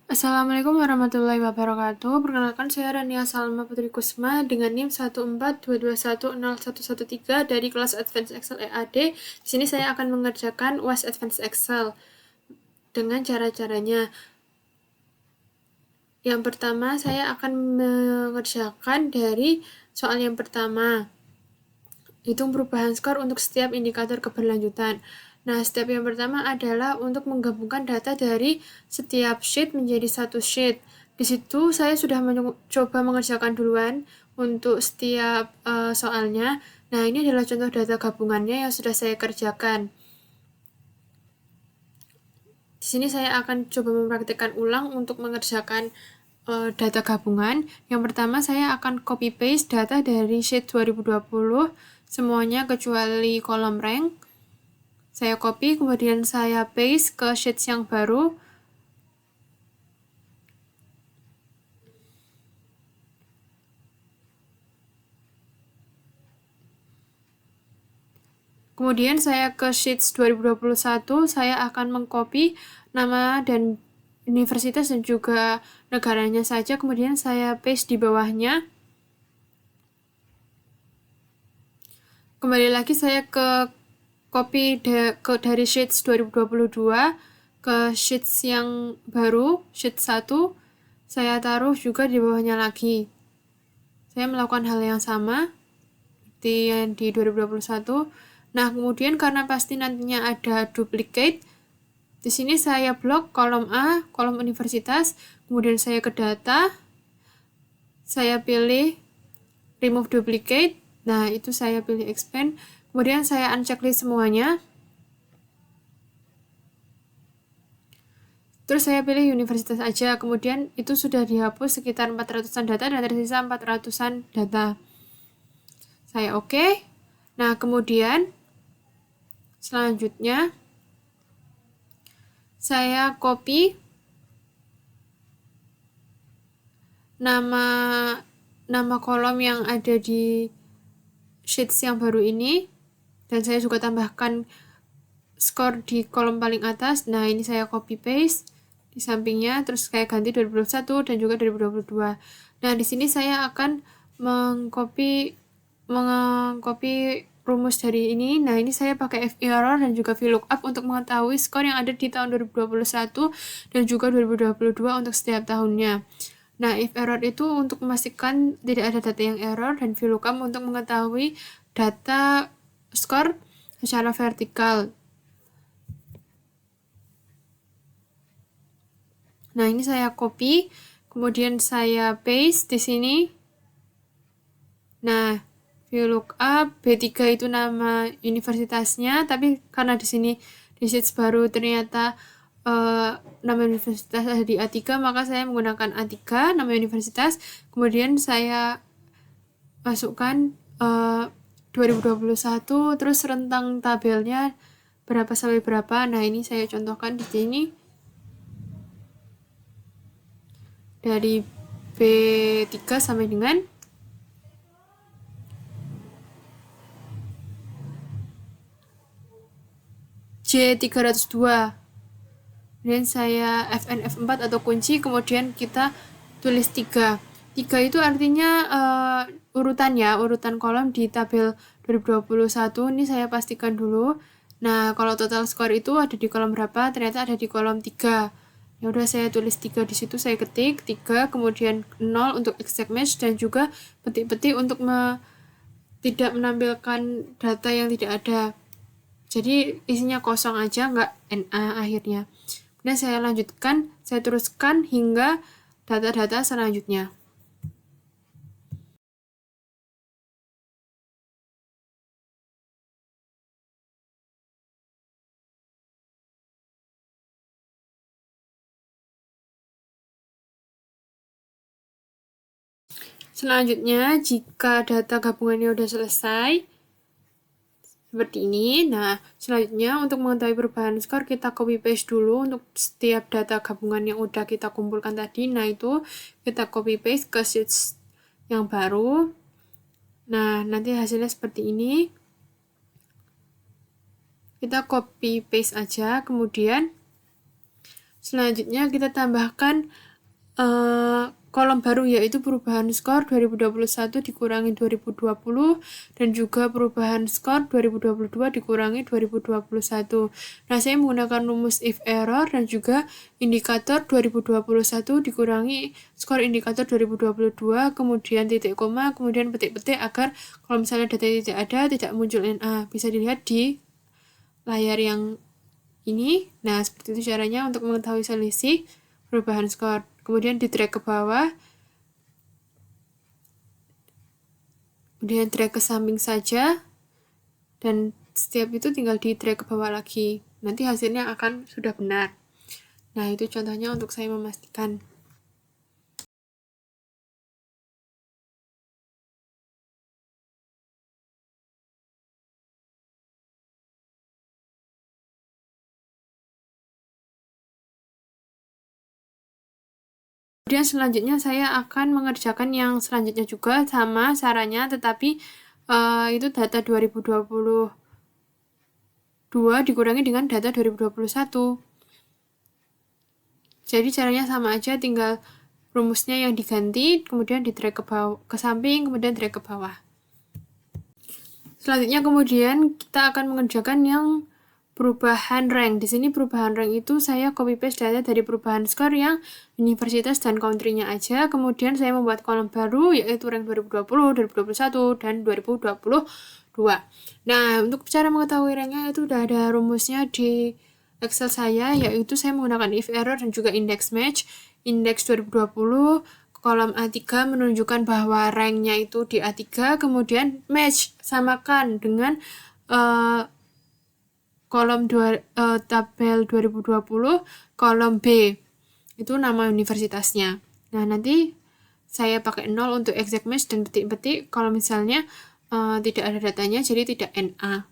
Assalamualaikum warahmatullahi wabarakatuh. Perkenalkan saya Rania Salma Putri Kusma dengan NIM 142210113 dari kelas Advanced Excel EAD. Di sini saya akan mengerjakan UAS Advanced Excel dengan cara-caranya. Yang pertama, saya akan mengerjakan dari soal yang pertama. Hitung perubahan skor untuk setiap indikator keberlanjutan. Nah, step yang pertama adalah untuk menggabungkan data dari setiap sheet menjadi satu sheet. Di situ saya sudah mencoba mengerjakan duluan untuk setiap soalnya. Nah, ini adalah contoh data gabungannya yang sudah saya kerjakan. Di sini saya akan coba mempraktikkan ulang untuk mengerjakan data gabungan. Yang pertama saya akan copy paste data dari sheet 2020 semuanya kecuali kolom rank. Saya copy, kemudian saya paste ke sheet yang baru. Kemudian saya ke sheets 2021, saya akan mengcopy nama dan universitas dan juga negaranya saja, kemudian saya paste di bawahnya. Kembali lagi saya ke copy dari sheets 2022 ke sheets yang baru, sheet 1, saya taruh juga di bawahnya lagi. Saya melakukan hal yang sama seperti yang di 2021. Nah, kemudian karena pasti nantinya ada duplicate, di sini saya blok kolom A, kolom universitas, kemudian saya ke data, saya pilih remove duplicate. Nah, itu saya pilih expand, kemudian saya unchecklist semuanya. Terus saya pilih universitas aja, kemudian itu sudah dihapus sekitar 400-an data dan tersisa 400-an data. Saya oke. Nah, kemudian selanjutnya saya copy nama kolom yang ada di sheets yang baru ini, dan saya juga tambahkan skor di kolom paling atas. Nah, ini saya copy paste di sampingnya, terus saya ganti 2021 dan juga 2022. Nah, di sini saya akan mengcopy rumus dari ini. Nah, ini saya pakai ferror dan juga VLOOKUP untuk mengetahui skor yang ada di tahun 2021 dan juga 2022 untuk setiap tahunnya. Nah, if error itu untuk memastikan tidak ada data yang error, dan VLOOKUP untuk mengetahui data skor secara vertikal. Nah, ini saya copy, kemudian saya paste di sini. Nah, VLOOKUP B3 itu nama universitasnya, tapi karena di sini di sheets baru ternyata nama universitas ada di A3, maka saya menggunakan A3 nama universitas, kemudian saya masukkan 2021, terus rentang tabelnya berapa sampai berapa. Nah, ini saya contohkan di sini dari B3 sampai dengan J302. Dan saya FN F4 atau kunci, kemudian kita tulis 3. 3 itu artinya urutan ya, urutan kolom di tabel 2021. Ini saya pastikan dulu. Nah, kalau total skor itu ada di kolom berapa? Ternyata ada di kolom 3. Ya udah, saya tulis 3 di situ, saya ketik 3, kemudian 0 untuk exact match, dan juga petik-petik untuk tidak menampilkan data yang tidak ada. Jadi isinya kosong aja, nggak NA akhirnya. Kemudian saya lanjutkan, saya teruskan hingga data-data selanjutnya. Selanjutnya, jika data gabungannya udah selesai, seperti ini. Nah, selanjutnya untuk mengetahui perubahan skor, kita copy paste dulu untuk setiap data gabungan yang udah kita kumpulkan tadi. Nah, itu kita copy paste ke sheets yang baru. Nah, nanti hasilnya seperti ini. Kita copy paste aja, kemudian Selanjutnya kita tambahkan kolom baru, yaitu perubahan skor 2021 dikurangi 2020 dan juga perubahan skor 2022 dikurangi 2021. Nah, saya menggunakan rumus if error dan juga indikator 2021 dikurangi skor indikator 2022, kemudian titik koma, kemudian petik-petik agar kalau misalnya data tidak ada, tidak muncul NA. Bisa dilihat di layar yang ini. Nah, seperti itu caranya untuk mengetahui selisih perubahan skor. Kemudian di drag ke bawah, kemudian drag ke samping saja, dan setiap itu tinggal di drag ke bawah lagi. Nanti hasilnya akan sudah benar. Nah, itu contohnya untuk saya memastikan. Kemudian selanjutnya saya akan mengerjakan yang selanjutnya juga sama caranya, tetapi itu data 2022 dikurangi dengan data 2021. Jadi caranya sama aja, tinggal rumusnya yang diganti, kemudian di drag ke bawah, ke samping, kemudian drag ke bawah. Selanjutnya kemudian kita akan mengerjakan yang perubahan rank. Di sini perubahan rank itu saya copy paste data dari perubahan skor yang universitas dan country-nya aja. Kemudian saya membuat kolom baru yaitu rank 2020, 2021, dan 2022. Nah, untuk cara mengetahui ranknya itu udah ada rumusnya di Excel saya, yaitu saya menggunakan if error dan juga index match. Index 2020, kolom A3 menunjukkan bahwa ranknya itu di A3, kemudian match, samakan dengan kolom tabel 2020, kolom B, itu nama universitasnya. Nah, nanti saya pakai 0 untuk exact match dan petik-petik kalau misalnya tidak ada datanya, jadi tidak NA.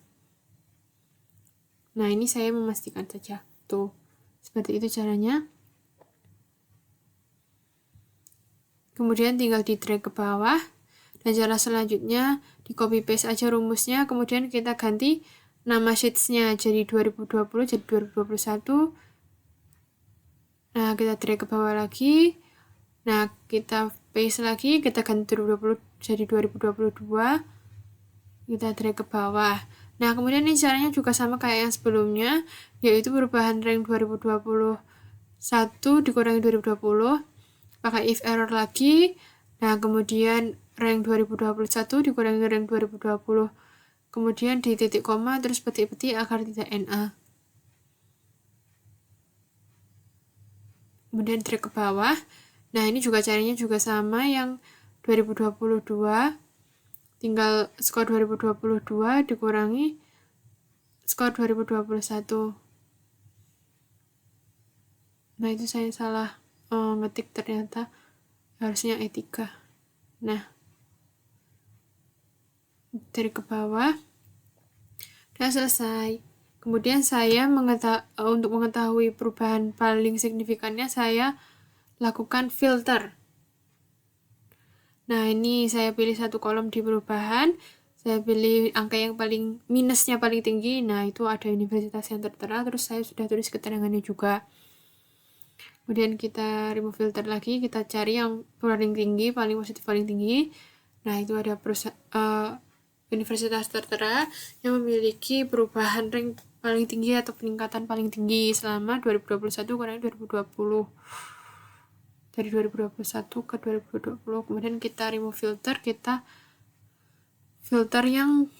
Nah, ini saya memastikan saja. Tuh, seperti itu caranya. Kemudian tinggal di drag ke bawah. Dan cara selanjutnya di copy paste aja rumusnya, kemudian kita ganti nama sheets-nya jadi 2020 jadi 2021. Nah, kita drag ke bawah lagi. Nah, kita paste lagi, kita ganti 2020 jadi 2022. Kita drag ke bawah. Nah, kemudian ini caranya juga sama kayak yang sebelumnya, yaitu perubahan rank 2021 dikurangi 2020. Pakai if error lagi. Nah, kemudian rank 2021 dikurangi rank 2020. Kemudian di titik koma, terus petik-petik agar tidak NA. Kemudian drag ke bawah. Nah, ini juga caranya juga sama yang 2022. Tinggal skor 2022 dikurangi skor 2021. Nah, itu saya salah ngetik, ternyata harusnya E3. Nah, dari ke bawah udah selesai. Kemudian saya untuk mengetahui perubahan paling signifikannya, saya lakukan filter. Nah, ini saya pilih satu kolom di perubahan, saya pilih angka yang paling minusnya paling tinggi. Nah, itu ada universitas yang tertera, terus saya sudah tulis keterangannya juga. Kemudian kita remove filter lagi, kita cari yang paling tinggi, paling positif paling tinggi. Nah, itu ada universitas tertera yang memiliki perubahan rank paling tinggi atau peningkatan paling tinggi selama 2021 kurang 2020. Dari 2021 ke 2020. Kemudian kita remove filter, kita filter yang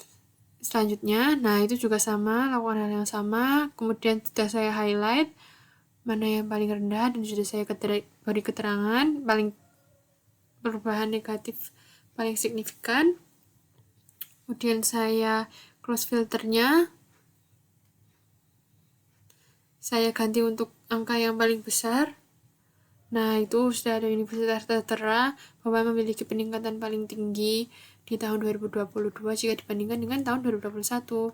selanjutnya. Nah, itu juga sama, lakukan hal yang sama. Kemudian sudah saya highlight mana yang paling rendah dan sudah saya beri keterangan paling perubahan negatif paling signifikan. Kemudian saya close filternya, saya ganti untuk angka yang paling besar. Nah, itu sudah ada universitas tertera bahwa memiliki peningkatan paling tinggi di tahun 2022 jika dibandingkan dengan tahun 2021.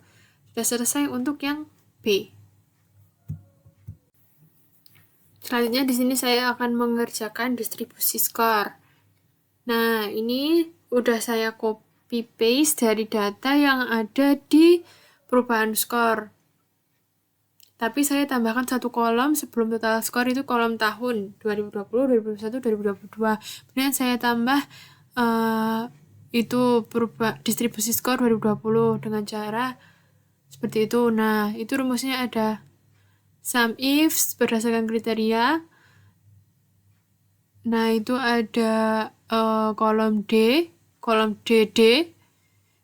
Sudah selesai untuk yang B. Selanjutnya di sini saya akan mengerjakan distribusi skor. Nah, ini udah saya copy paste dari data yang ada di perubahan skor. tapi saya tambahkan satu kolom sebelum total skor itu kolom tahun 2020, 2021, 2022. Kemudian saya tambah itu distribusi skor 2020 dengan cara seperti itu. Nah, itu rumusnya ada sum ifs berdasarkan kriteria. Nah, itu ada kolom DD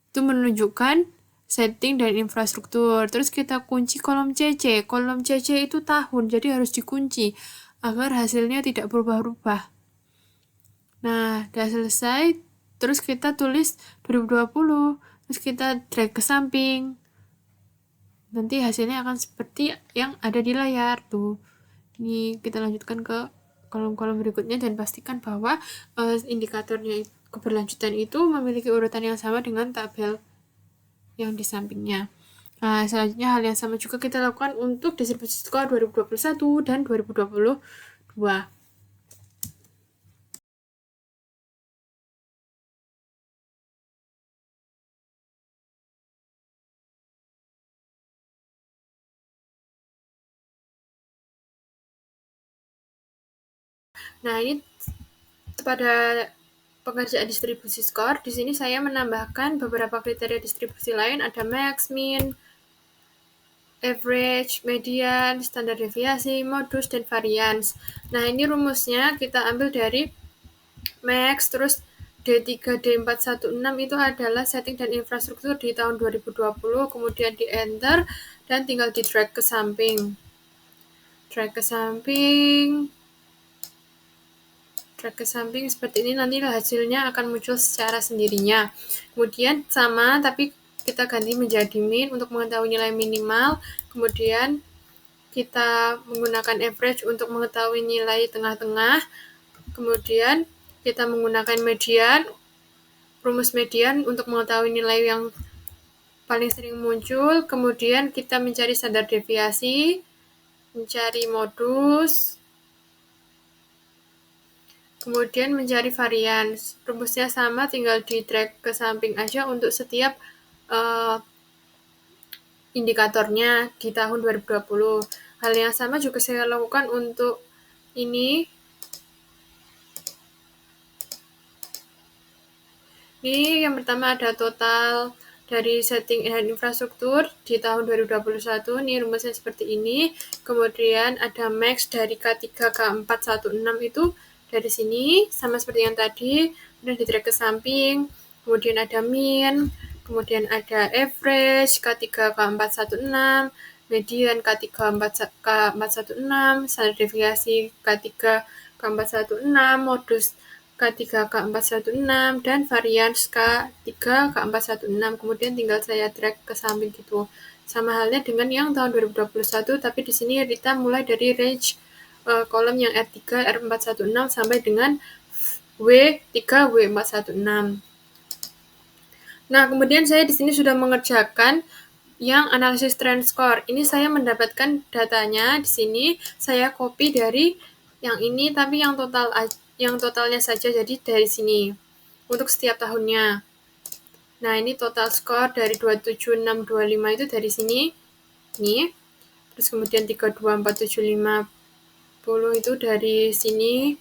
itu menunjukkan setting dan infrastruktur. Terus kita kunci kolom CC. Kolom CC itu tahun, jadi harus dikunci agar hasilnya tidak berubah-ubah. Nah, udah selesai. Terus kita tulis 2020. Terus kita drag ke samping. Nanti hasilnya akan seperti yang ada di layar tuh. Ini kita lanjutkan ke kolom-kolom berikutnya dan pastikan bahwa indikatornya keberlanjutan itu memiliki urutan yang sama dengan tabel yang di sampingnya. Nah, selanjutnya hal yang sama juga kita lakukan untuk distribusi skor 2021 dan 2022. Nah, ini pada pengerjaan distribusi skor, di sini saya menambahkan beberapa kriteria distribusi lain, ada max, min, average, median, standar deviasi, modus, dan variance. Nah, ini rumusnya kita ambil dari max, terus D3, D416 itu adalah setting dan infrastruktur di tahun 2020, kemudian di enter, dan tinggal di drag ke samping. Drag ke samping seperti ini, nanti hasilnya akan muncul secara sendirinya. Kemudian sama, tapi kita ganti menjadi min untuk mengetahui nilai minimal. Kemudian kita menggunakan average untuk mengetahui nilai tengah-tengah. Kemudian kita menggunakan median, rumus median untuk mengetahui nilai yang paling sering muncul. Kemudian kita mencari standar deviasi, mencari modus, kemudian mencari varians. Rumusnya sama, tinggal di drag ke samping aja untuk setiap indikatornya di tahun 2020. Hal yang sama juga saya lakukan untuk ini. Ini yang pertama ada total dari setting dan infrastruktur di tahun 2021. Ini rumusnya seperti ini. Kemudian ada max dari K3 K416 itu dari sini, sama seperti yang tadi, kemudian di drag ke samping, kemudian ada min, kemudian ada average, K3 K416, median K3 K416, standar deviasi K3 K416, modus K3 K416, dan varians K3 K416. Kemudian tinggal saya drag ke samping gitu. Sama halnya dengan yang tahun 2021, tapi di sini Rita mulai dari range kolom yang R3, R416 sampai dengan W3, W416. Nah, kemudian saya di sini sudah mengerjakan yang analisis trend score. Ini saya mendapatkan datanya di sini, saya copy dari yang ini, tapi yang totalnya saja, jadi dari sini untuk setiap tahunnya. Nah, ini total score dari 27625 itu dari sini. Ini. Terus kemudian 32475 itu dari sini,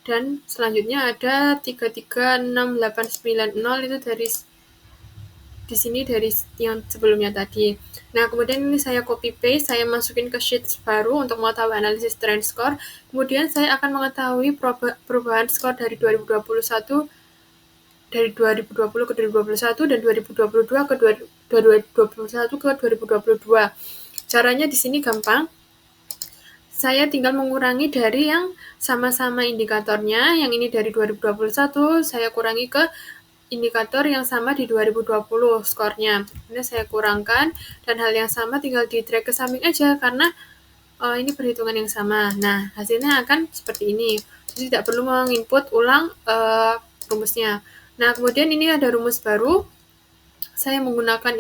dan selanjutnya ada 336890 itu dari di sini dari yang sebelumnya tadi. Nah, kemudian ini saya copy paste, saya masukin ke sheet baru untuk mengetahui analisis trend score. Kemudian saya akan mengetahui perubahan skor dari 2021 dari 2020 ke 2021 dan 2022 ke 2021 ke 2022. Caranya di sini gampang. Saya tinggal mengurangi dari yang sama-sama indikatornya, yang ini dari 2021, saya kurangi ke indikator yang sama di 2020 skornya. Ini saya kurangkan, dan hal yang sama tinggal di drag ke samping aja, karena ini perhitungan yang sama. Nah, hasilnya akan seperti ini. Jadi tidak perlu menginput ulang rumusnya. Nah, kemudian ini ada rumus baru. Saya menggunakan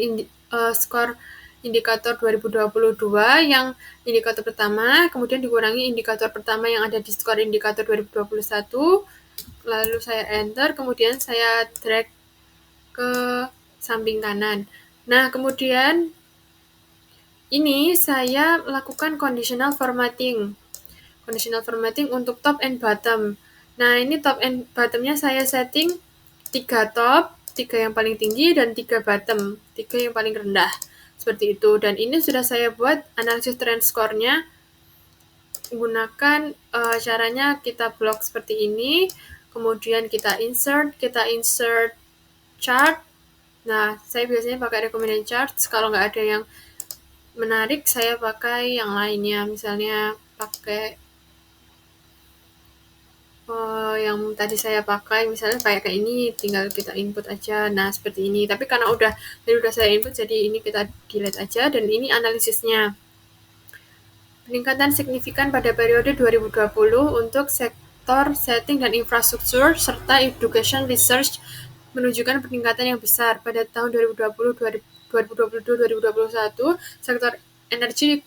skor indikator 2022 yang indikator pertama, kemudian dikurangi indikator pertama yang ada di skor indikator 2021, lalu saya enter, kemudian saya drag ke samping kanan. Nah, kemudian ini saya lakukan conditional formatting. Conditional formatting untuk top and bottom. Nah, ini top and bottomnya saya setting 3 top, 3 yang paling tinggi, dan 3 bottom, 3 yang paling rendah. Seperti itu. Dan ini sudah saya buat analisis trend score-nya. Gunakan caranya kita blok seperti ini, kemudian kita insert chart. Nah, saya biasanya pakai recommended charts. Kalau nggak ada yang menarik, saya pakai yang lainnya. Misalnya pakai yang tadi saya pakai, misalnya kayak ini, tinggal kita input aja. Nah, seperti ini. Tapi karena udah saya input, jadi ini kita delete aja. Dan ini analisisnya. Peningkatan signifikan pada periode 2020 untuk sektor setting dan infrastruktur serta education research menunjukkan peningkatan yang besar. Pada tahun 2020, 2022, 2021, sektor energy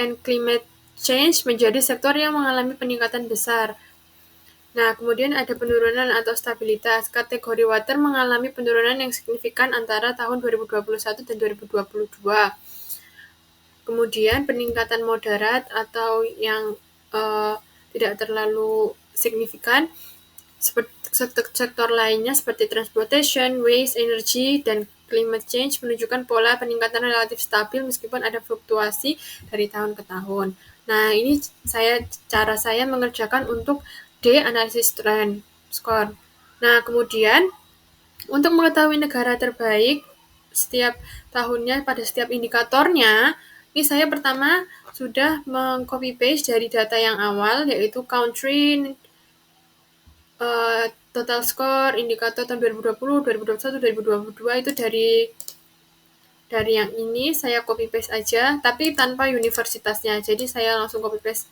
and climate change menjadi sektor yang mengalami peningkatan besar. Nah, kemudian ada penurunan atau stabilitas. Kategori water mengalami penurunan yang signifikan antara tahun 2021 dan 2022. Kemudian peningkatan moderat atau yang tidak terlalu signifikan. Sektor lainnya seperti transportation, waste, energy, dan climate change menunjukkan pola peningkatan relatif stabil meskipun ada fluktuasi dari tahun ke tahun. Nah, ini cara saya mengerjakan untuk D, analisis trend score. Nah, kemudian untuk mengetahui negara terbaik setiap tahunnya pada setiap indikatornya, ini saya pertama sudah meng-copy paste dari data yang awal, yaitu country, total score, indikator tahun 2020, 2021, 2022 itu dari yang ini saya copy paste aja, tapi tanpa universitasnya. Jadi saya langsung copy paste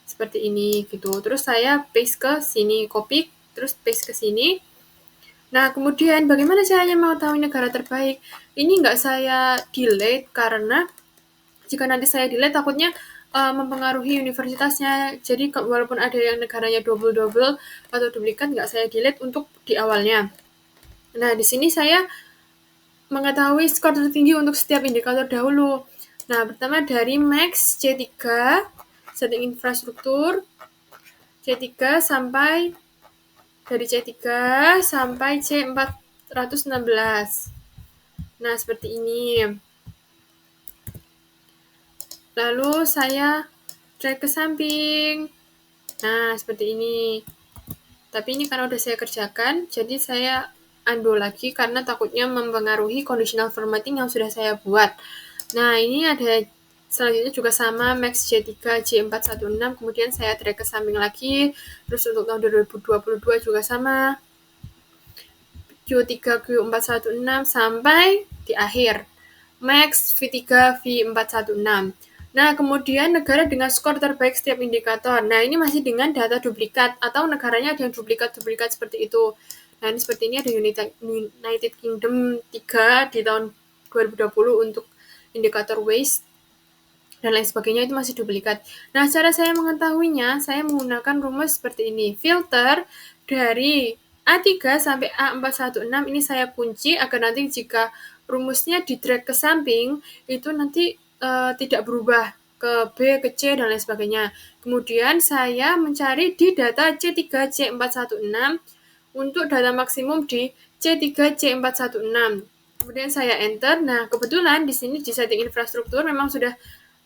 seperti ini gitu. Terus saya paste ke sini, copy, terus paste ke sini. Nah, kemudian bagaimana caranya mengetahui negara terbaik? Ini nggak saya delete karena jika nanti saya delete takutnya mempengaruhi universitasnya. Jadi walaupun ada yang negaranya double-double atau duplikat, nggak saya delete untuk di awalnya. Nah, di sini saya mengetahui skor tertinggi untuk setiap indikator dahulu. Nah, pertama dari max C3, setting infrastruktur, C3 sampai dari C3 sampai C416. Nah, seperti ini. Lalu saya drag ke samping. Nah, seperti ini. Tapi ini karena udah saya kerjakan, jadi saya undo lagi karena takutnya mempengaruhi conditional formatting yang sudah saya buat. Nah, ini ada selanjutnya juga sama max J3 J416, kemudian saya drag ke samping lagi. Terus untuk tahun 2022 juga sama. Q3 Q416 sampai di akhir. Max V3 V416. Nah, kemudian negara dengan skor terbaik setiap indikator. Nah, ini masih dengan data duplikat atau negaranya ada yang duplikat-duplikat seperti itu. Nah, ini seperti ini ada United Kingdom 3 di tahun 2020 untuk indikator waste dan lain sebagainya, itu masih duplikat. Nah, cara saya mengetahuinya, saya menggunakan rumus seperti ini. Filter dari A3 sampai A416 ini saya kunci agar nanti jika rumusnya di drag ke samping, itu nanti tidak berubah ke B, ke C, dan lain sebagainya. Kemudian saya mencari di data C3, C416 untuk data maksimum di C3, C416. Kemudian saya enter. Nah, kebetulan di sini di setting infrastruktur memang sudah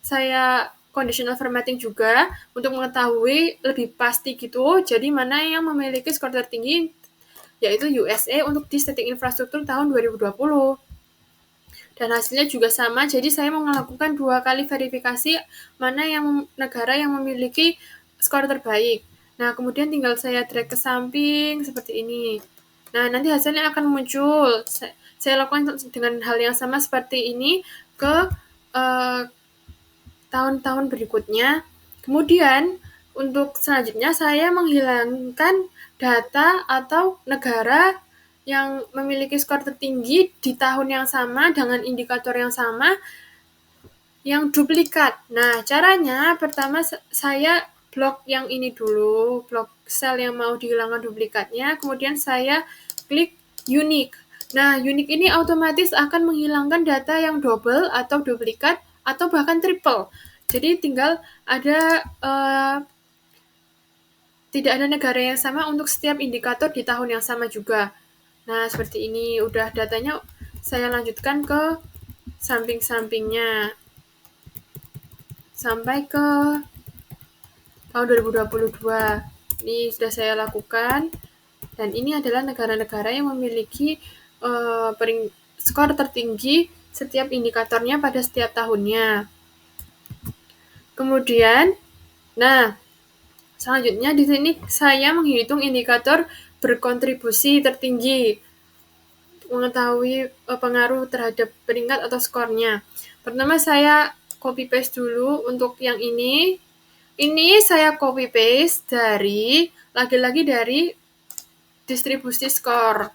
saya conditional formatting juga untuk mengetahui lebih pasti gitu. Jadi mana yang memiliki skor tertinggi yaitu USA untuk di setting infrastruktur tahun 2020. Dan hasilnya juga sama, jadi saya mau melakukan 2 kali verifikasi mana yang negara yang memiliki skor terbaik. Nah, kemudian tinggal saya drag ke samping seperti ini. Nah, nanti hasilnya akan muncul. Saya lakukan dengan hal yang sama seperti ini ke tahun-tahun berikutnya. Kemudian, untuk selanjutnya saya menghilangkan data atau negara yang memiliki skor tertinggi di tahun yang sama dengan indikator yang sama yang duplikat. Nah, caranya pertama saya blok yang ini dulu, blok sel yang mau dihilangkan duplikatnya, kemudian saya klik unique. Nah, unique ini otomatis akan menghilangkan data yang double atau duplikat atau bahkan triple. Jadi tinggal ada tidak ada negara yang sama untuk setiap indikator di tahun yang sama juga. Nah, seperti ini udah datanya, saya lanjutkan ke samping-sampingnya sampai ke tahun 2022. Ini sudah saya lakukan, dan ini adalah negara-negara yang memiliki skor tertinggi setiap indikatornya pada setiap tahunnya. Kemudian, nah, selanjutnya di sini saya menghitung indikator berkontribusi tertinggi mengetahui pengaruh terhadap peringkat atau skornya. Pertama saya copy paste dulu untuk yang ini. Ini saya copy paste dari lagi-lagi dari distribusi skor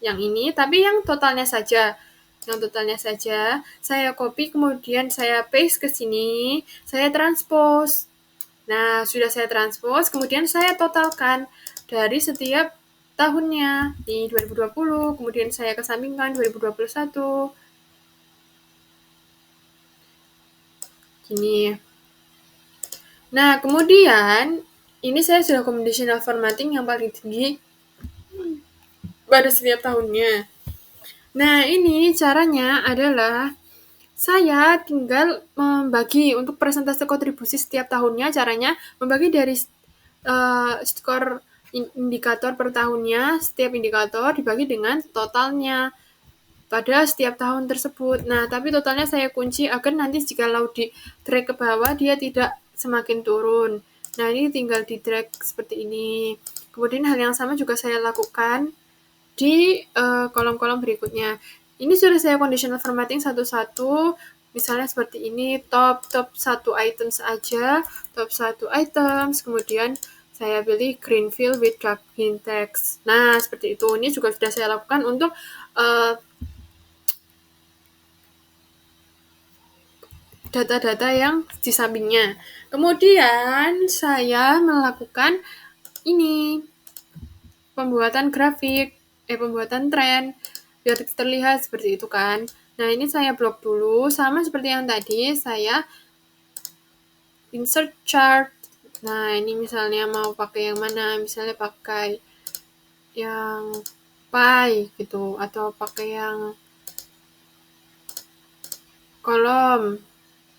yang ini, tapi yang totalnya saja. Yang totalnya saja saya copy, kemudian saya paste ke sini, saya transpose. Nah, sudah saya transpose, kemudian saya totalkan dari setiap tahunnya di 2020, kemudian saya kesampingkan 2021. Gini. Nah, kemudian ini saya sudah conditional formatting yang paling tinggi pada setiap tahunnya. Nah, ini caranya adalah saya tinggal membagi untuk persentase kontribusi setiap tahunnya. Caranya membagi dari skor indikator per tahunnya, setiap indikator dibagi dengan totalnya pada setiap tahun tersebut. Nah, tapi totalnya saya kunci agar nanti jikalau di drag ke bawah dia tidak semakin turun. Nah, ini tinggal di drag seperti ini. Kemudian hal yang sama juga saya lakukan di kolom-kolom berikutnya. Ini sudah saya conditional formatting satu-satu. Misalnya seperti ini, top 1 items aja, top 1 items, kemudian saya pilih green fill with dark green text. Nah, seperti itu. Ini juga sudah saya lakukan untuk data-data yang di sampingnya. Kemudian saya melakukan ini, pembuatan grafik, pembuatan tren, biar terlihat seperti itu kan. Nah, ini saya blok dulu, sama seperti yang tadi, saya insert chart. Nah, ini misalnya mau pakai yang mana, misalnya pakai yang pie gitu, atau pakai yang kolom,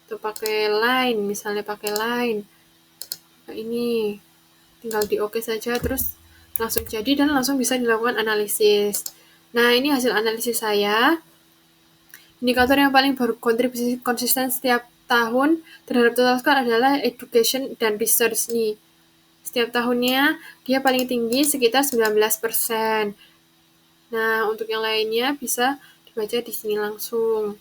atau pakai line, misalnya pakai line. Nah, ini tinggal di oke saja, terus langsung jadi dan langsung bisa dilakukan analisis. Nah, ini hasil analisis saya. Indikator yang paling berkontribusi konsisten setiap tahun terhadap total skor adalah education dan research nih. Setiap tahunnya dia paling tinggi sekitar 19%. Nah, untuk yang lainnya bisa dibaca di sini langsung.